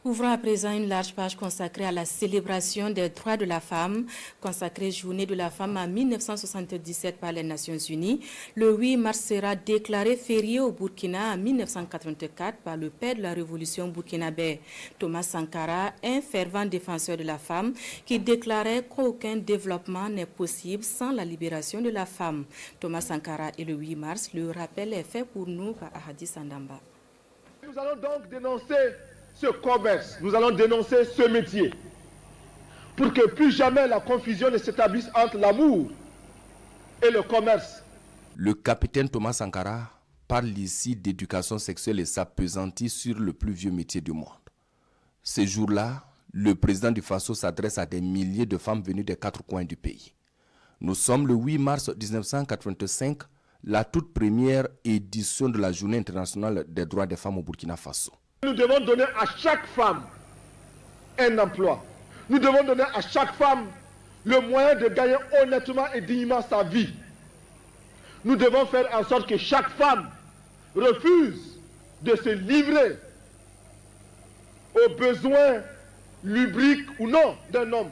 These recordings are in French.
Ouvrons à présent une large page consacrée à la célébration des droits de la femme, consacrée Journée de la femme en 1977 par les Nations Unies. Le 8 mars sera déclaré férié au Burkina en 1984 par le père de la révolution burkinabé, Thomas Sankara, un fervent défenseur de la femme qui déclarait qu'aucun développement n'est possible sans la libération de la femme. Thomas Sankara et le 8 mars, le rappel est fait pour nous par Ahadi Sandamba. Nous allons donc dénoncer ce commerce, nous allons dénoncer ce métier, pour que plus jamais la confusion ne s'établisse entre l'amour et le commerce. Le capitaine Thomas Sankara parle ici d'éducation sexuelle et s'appesantit sur le plus vieux métier du monde. Ces jours-là, le président du Faso s'adresse à des milliers de femmes venues des 4 coins du pays. Nous sommes le 8 mars 1985, la toute première édition de la Journée internationale des droits des femmes au Burkina Faso. Nous devons donner à chaque femme un emploi. Nous devons donner à chaque femme le moyen de gagner honnêtement et dignement sa vie. Nous devons faire en sorte que chaque femme refuse de se livrer aux besoins lubriques ou non d'un homme.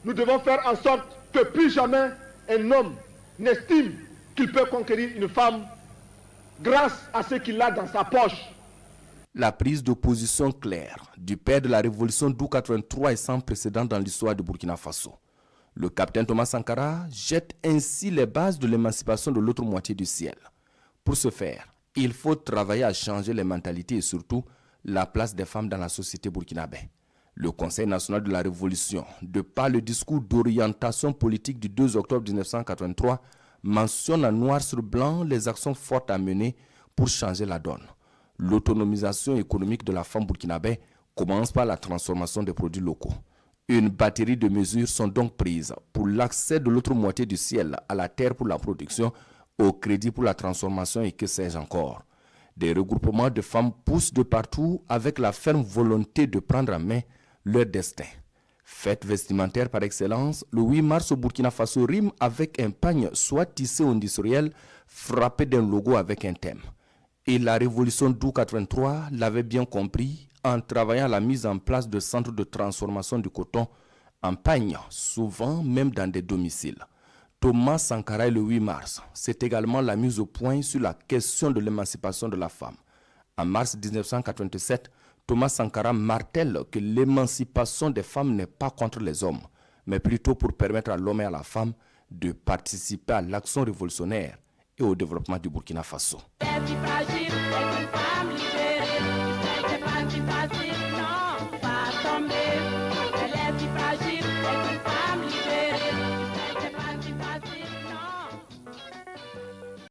Nous devons faire en sorte que plus jamais un homme n'estime qu'il peut conquérir une femme grâce à ce qu'il a dans sa poche. La prise de position claire du père de la révolution d'août 83 est sans précédent dans l'histoire du Burkina Faso. Le capitaine Thomas Sankara jette ainsi les bases de l'émancipation de l'autre moitié du ciel. Pour ce faire, il faut travailler à changer les mentalités et surtout la place des femmes dans la société burkinabé. Le Conseil national de la Révolution, de par le discours d'orientation politique du 2 octobre 1983, mentionne en noir sur blanc les actions fortes à mener pour changer la donne. L'autonomisation économique de la femme burkinabé commence par la transformation des produits locaux. Une batterie de mesures sont donc prises pour l'accès de l'autre moitié du ciel à la terre pour la production, au crédit pour la transformation et que sais-je encore. Des regroupements de femmes poussent de partout avec la ferme volonté de prendre en main leur destin. Fête vestimentaire par excellence, le 8 mars au Burkina Faso rime avec un pagne soit tissé au industriel, frappé d'un logo avec un thème. Et la révolution d'août 83 l'avait bien compris en travaillant à la mise en place de centres de transformation du coton en pagne, souvent même dans des domiciles. Thomas Sankara et le 8 mars, c'est également la mise au point sur la question de l'émancipation de la femme. En mars 1987, Thomas Sankara martèle que l'émancipation des femmes n'est pas contre les hommes, mais plutôt pour permettre à l'homme et à la femme de participer à l'action révolutionnaire et au développement du Burkina Faso.